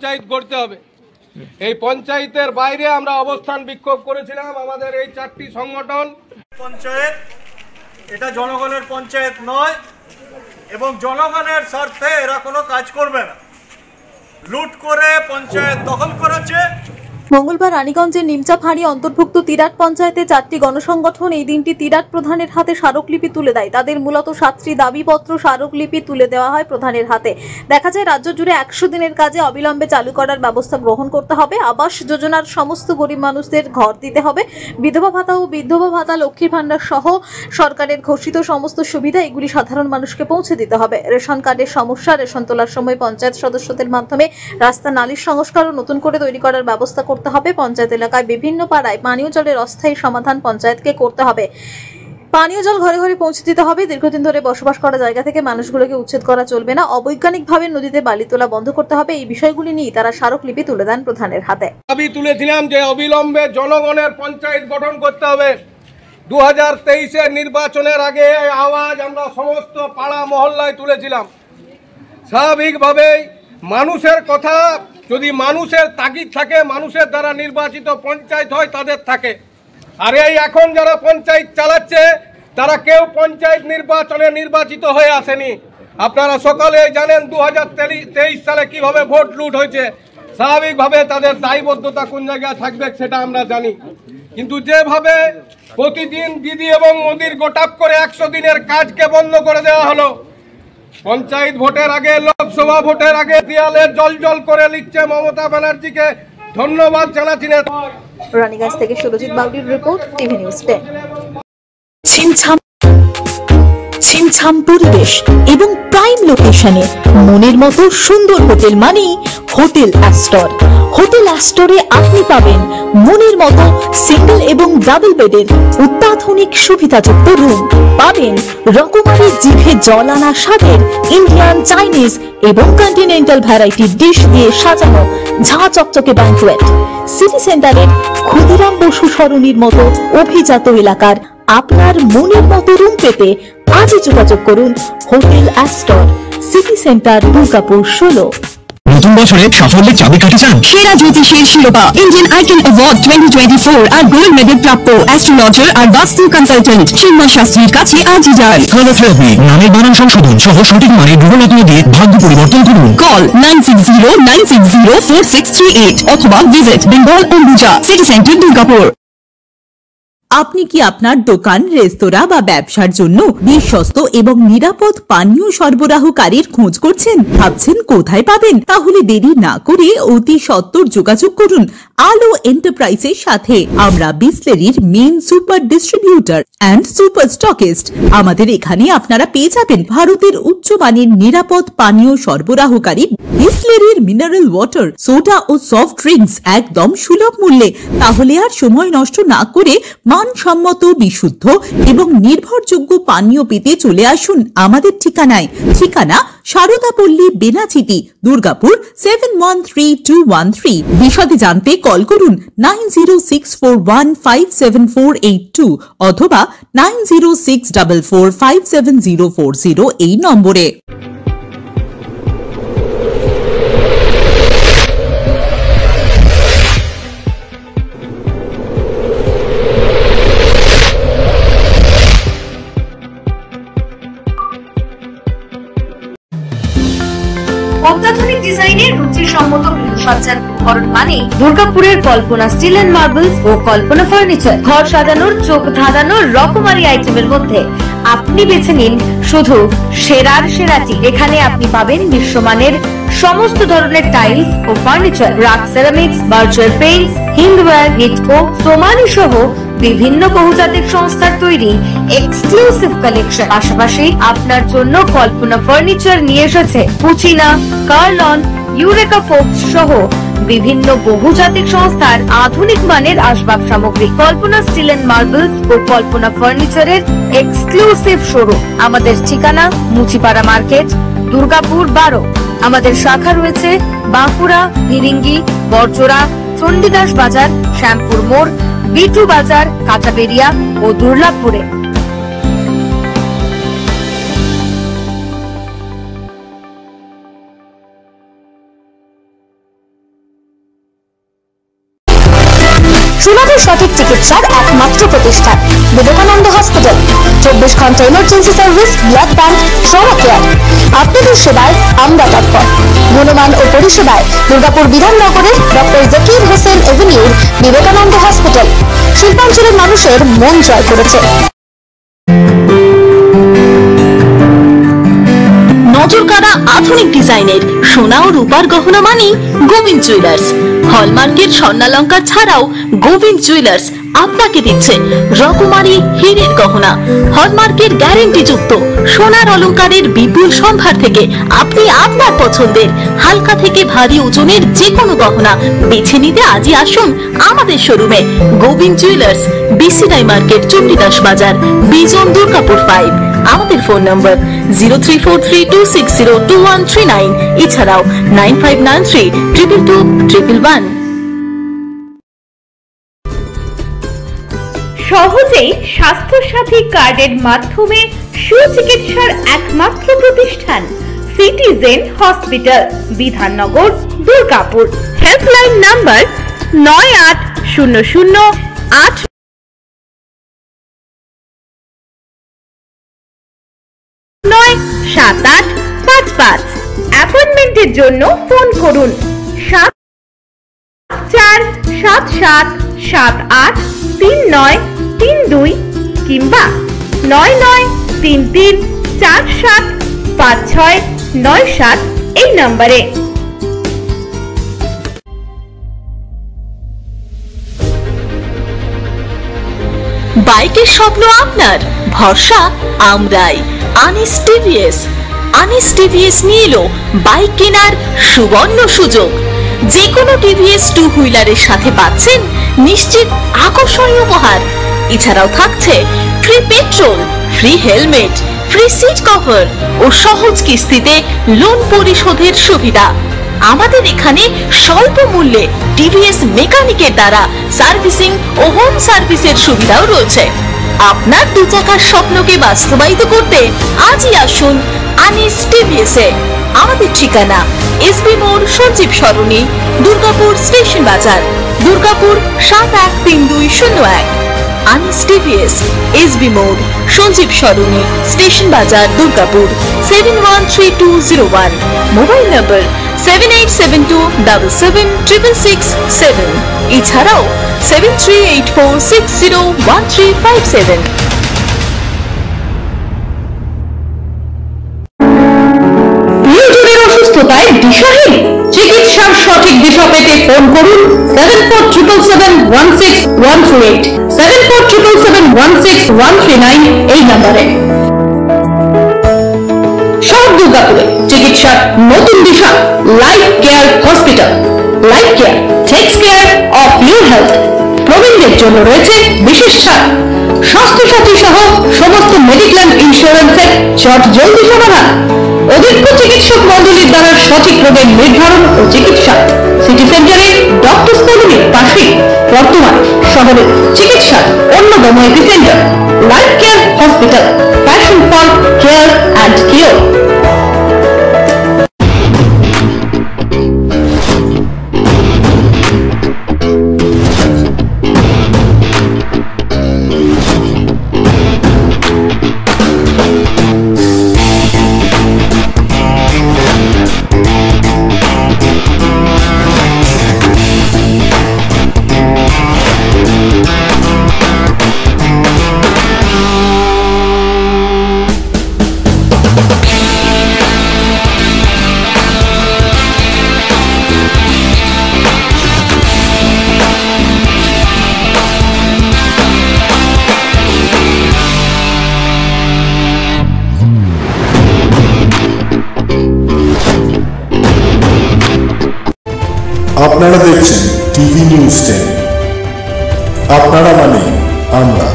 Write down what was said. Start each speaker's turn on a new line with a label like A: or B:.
A: পঞ্চায়েত করতে হবে। এই পঞ্চায়েতের বাইরে আমরা অবস্থান বিক্ষোভ করেছিলাম। আমাদের এই 4টি সংগঠন
B: পঞ্চায়েত এটা জনগণের পঞ্চায়েত নয় এবং জনগণের স্বার্থে এরা কোনো কাজ করবে না। লুট করে পঞ্চায়েত দখল করেছে।
C: মঙ্গলবার রানীগঞ্জের নিমচাফাড়ি অন্তর্ভুক্ত তিরাট পঞ্চায়েতে 4টি গণসংগঠন এই দিনটি তিরাট প্রধানের হাতে স্মারকলিপি তুলে দেয়। তাদের মূলত 7টি দাবিপত্র স্মারকলিপি তুলে দেওয়া হয় প্রধানের হাতে। দেখা যায় রাজ্য জুড়ে 100 দিনের কাজে অবিলম্বে চালু করার ব্যবস্থা গ্রহণ করতে হবে। আবাস যোজনার সমস্ত গরিব মানুষদের ঘর দিতে হবে। বিধবা ভাতা ও বিধবা ভাতা, লক্ষ্মীর ভান্ডার সহ সরকারের ঘোষিত সমস্ত সুবিধা এগুলি সাধারণ মানুষকে পৌঁছে দিতে হবে। রেশন কার্ডের সমস্যা, রেশন তোলার সময় পঞ্চায়েত সদস্যদের মাধ্যমে রাস্তা নালির সংস্কার ও নতুন করে তৈরি করার ব্যবস্থা করতে হবে। পঞ্চায়েত এলাকায় বিভিন্ন পাড়ায় পানীয় জলের অস্থায়ী সমাধান পঞ্চায়েতকে করতে হবে। পানীয় জল ঘরে ঘরে পৌঁছে দিতে হবে। দীর্ঘদিন ধরে বসবাস করা জায়গা থেকে মানুষগুলোকে উচ্ছেদ করা চলবে না। অবৈজ্ঞানিকভাবে নদীতে বালি তোলা বন্ধ করতে হবে। এই বিষয়গুলি নিয়ে তারা স্মারকলিপি তুলে দেন প্রধানের হাতে।
A: দাবি তুলেছিলাম যে অবিলম্বে জনগণের পঞ্চায়েত গঠন করতে হবে। 2023-এর নির্বাচনের আগে আওয়াজ আমরা সমস্ত পাড়া মহল্লায় তুলেছিলাম। স্বাভাবিকভাবেই মানুষের কথা, যদি মানুষের তাগিদ থাকে, মানুষের দ্বারা নির্বাচিত পঞ্চায়েত হয়, তাদের থাকে। আর এই এখন যারা পঞ্চায়েত চালাচ্ছে তারা কেউ পঞ্চায়েত নির্বাচনে নির্বাচিত হয়ে আসেনি। আপনারা সকলে জানেন 2023 সালে কিভাবে ভোট লুট হয়েছে। স্বাভাবিকভাবে তাদের দায়বদ্ধতা কোন জায়গায় থাকবে সেটা আমরা জানি। কিন্তু যেভাবে প্রতিদিন দিদি এবং মোদির গোটাপ করে 100 দিনের কাজকে বন্ধ করে দেওয়া হলো, পঞ্চায়েত ভোটের আগে, লোকসভা ভোটের আগে দেয়ালে জল করে লিখছে মমতা ব্যানার্জিকে ধন্যবাদ জানাচ্ছি।
C: রানীগঞ্জ থেকে সুরজিৎ বাউরির রিপোর্ট, টিভি নিউজ 10।
D: ছিমছাম পরিবেশ এবং প্রাইম লোকেশনে মনের মতো সুন্দর হোটেল মানেই হোটেল অ্যাস্টর। হোটেল অ্যাস্টরে আপনি পাবেন মনের মতো সিঙ্গেল এবং ডাবল বেডের অত্যাধুনিক সুবিধাযুক্ত রুম, পাবেন রকমারি জিভে জল আনা স্বাদের ইন্ডিয়ান, চাইনিজ এবং কন্টিনেন্টাল ভ্যারাইটি ডিশ দিয়ে সাজানো ঝাঁ চকচকে ব্যাংকুয়েট। সিটি সেন্টারের ক্ষুদিরাম বসু সরণির মতো অভিজাত এলাকার আপনার মনের মতো রুম পেতে আজই যোগাযোগ করুন hotel Astor, city centre, Durgapur 16।
E: নতুন বছরে সাফল্যের চাবিকাঠি চান? সেরা জ্যোতিষীর শিরোপা, ইন্ডিয়ান আইকন অ্যাওয়ার্ড 2024 আর গোল্ড মেডেল প্রাপ্ত অ্যাস্ট্রোলজার আর বাস্তু কনসালটেন্ট চিন্ময় শাস্ত্রীর কাছে আজই যান। থ্রেরাপি, নামের বানান সংশোধন সহ সঠিক মানের গ্রহরত্ন দিয়ে ভাগ্য পরিবর্তন করুন। কল 9609604638 অথবা visit Bengal Ambuja, city centre, Durgapur.
D: আপনি কি আপনার দোকান, রেস্তোরাঁ বা ব্যবসার জন্য বিশ্বস্ত এবং নিরাপদ পানীয় সরবরাহকারীর খোঁজ করছেন? ভাবছেন কোথায় পাবেন? তাহলে দেরি না করে অতি সত্বর যোগাযোগ করুন আলো এন্টারপ্রাইজের সাথে। আমরা বিসলেরির main super distributor and super stockist. আমাদের এখানে আপনারা পেয়ে যাবেন ভারতের উচ্চমানের নিরাপদ পানীয় সরবরাহকারী বিসলেরির মিনারেল ওয়াটার, সোডা ও সফট ড্রিঙ্কস একদম সুলভ মূল্যে। তাহলে আর সময় নষ্ট না করে মানসম্মত, বিশুদ্ধ এবং নির্ভরযোগ্য পানীয় পেতে চলে আসুন আমাদের ঠিকানায়। ঠিকানা সারদাপল্লী, বেনাচিতি, দুর্গাপুর 713213। বিশদে জানতে কল করুন 9064157482 অথবা 9064457040 এই নম্বরে।
F: অত্যাধুনিক ডিজাইনের রুচিসম্মত গৃহসজ্জার উপকরণ মানে দুর্গাপুরের কল্পনা স্টিল এন্ড মার্বেলস ও কল্পনা ফার্নিচার। ঘর সাজানোর, চোখ ধাঁধানোর রকমারি আইটেমের মধ্যে আপনি বেছে নিন শুধু সেরার সেরাটি। এখানে আপনি পাবেন বিশ্বমানের সমস্ত ধরনের টাইলস ও furniture, RAK ceramics, Berger paints, Hindware, Nitco, Somany সহ বিভিন্ন বহুজাতিক সংস্থার তৈরি এক্সক্লুসিভ কালেকশন। পাশাপাশি আপনার জন্য কল্পনা ফার্নিচার নিয়ে এসেছে পুচিনা, কার্লন, ইউরেকা ফোর্বস সহ বিভিন্ন বহুজাতিক সংস্থার আধুনিক মানের আসবাব সামগ্রী। কল্পনা স্টিল এন্ড মার্বেলস ও কল্পনা ফার্নিচারের এক্সক্লুসিভ শোরুম। আমাদের ঠিকানা মুচিপাড়া মার্কেট, দুর্গাপুর 12। আমাদের শাখা রয়েছে বাঁকুড়া, ফিরিঙ্গি, বড়জোড়া, চণ্ডীদাস বাজার, শ্যামপুর মোড়, বিটু বাজার, কাঁচাবেড়িয়া ও দুর্লাভপুরে।
G: সুলভে সঠিক চিকিৎসার একমাত্র প্রতিষ্ঠান বিবেকানন্দ হসপিটাল। 24 ঘন্টা emergency service, blood bank, trauma care. আপনাদের সেবায় আমরা তৎপর। গুণমান ও পরিষেবায় দুর্গাপুর বিধাননগরের ডক্টর জাকির হোসেন এভিনিউর বিবেকানন্দ হসপিটাল শিল্পাঞ্চলের মানুষের মন জয় করেছে।
D: নজরকাড়া আধুনিক ডিজাইনের সোনা ও রূপার গহনা মানে গোবিন্দ জুয়েলার্স। হলমার্কের স্বর্ণালঙ্কার ছাড়াও গোবিন্দ জুয়েলার্স আপনাকে দিচ্ছে রকমারি হীরের গহনা। হলমার্কের গ্যারেন্টি যুক্ত সোনার অলংকারের বিপুল সম্ভার থেকে আপনি আপনার পছন্দের হালকা থেকে ভারী ওজনের যে কোনো গহনা বেছে নিতে আজই আসুন আমাদের শোরুমে। Gobinda jewellers, BCI market, Chandidas Bazar, Bijan, Durgapur 5। আমাদের ফোন নম্বর 034326021139, এছাড়াও 9593222111।
H: সহজেই স্বাস্থ্য সাথী কার্ডের মাধ্যমে সুচিকিৎসার একমাত্র প্রতিষ্ঠান citizen hospital, Bidhannagar, Durgapur. Helpline number 9800897855। অ্যাপয়েন্টমেন্টের জন্য ফোন করুন 7477783932 কিংবা 9933475697 এই নম্বরে।
D: বাইকের স্বপ্ন আপনার, ভরসা আমরাই। আনিস টিভিএস। আনিস টিভিএস নিয়ে এলো বাইক কেনার সুবর্ণ সুযোগ। যে কোনো টিভিএস 2 হুইলারের সাথে পাচ্ছেন নিশ্চিত আকর্ষণীয় উপহার। এছাড়াও থাকছে free petrol, free helmet, free seat cover ও সহজ কিস্তিতে লোন পরিশোধের সুবিধা। আমাদের এখানে স্বল্প মূল্যে টিভিএস মেকানিকের দ্বারা সার্ভিসিং ও হোম সার্ভিসের সুবিধাও রয়েছে। আপনার 2 চাকার স্বপ্নকে বাস্তবায়িত করতে আজই আসুন আনিস টিভিএসে। আমাদের ঠিকানা এসবি মোড়, সঞ্জীব সরণি, দুর্গাপুর স্টেশন বাজার, দুর্গাপুর 713201। আনিস টিভিএস, এসবি মোড়, সঞ্জীব সরণি, স্টেশন বাজার, দুর্গাপুর 713201। মোবাইল নম্বর 7872776667। এছাড়াও 7384601357।
H: অসুস্থতায় দিশাহীন, চিকিৎসার সঠিক দিশা পেতে ফোন করুন 7477716138, 7477716139 এই নম্বরে। সব দুর্গাপুরে চিকিৎসার নতুন দিশা life care hospital. Life care takes care of your health. প্রবীণদের জন্য রয়েছে বিশেষ ছাড়। স্বাস্থ্য সাথী সহ সমস্ত মেডিক্লেম ইন্স্যুরেন্সের চট জলদি সমাধান। অভিজ্ঞ চিকিৎসক মন্ডলীর দ্বারা সঠিক রোগের নির্ধারণ ও চিকিৎসা। সিটি সেন্টারে ডক্টর কলোনির পাশে বর্তমান শহরের চিকিৎসার অন্যতম epicentre life care hospital, passion for care and cure.
I: আপনারা দেখছেন টিভি নিউজ 10। আপনারা মানে আমরা।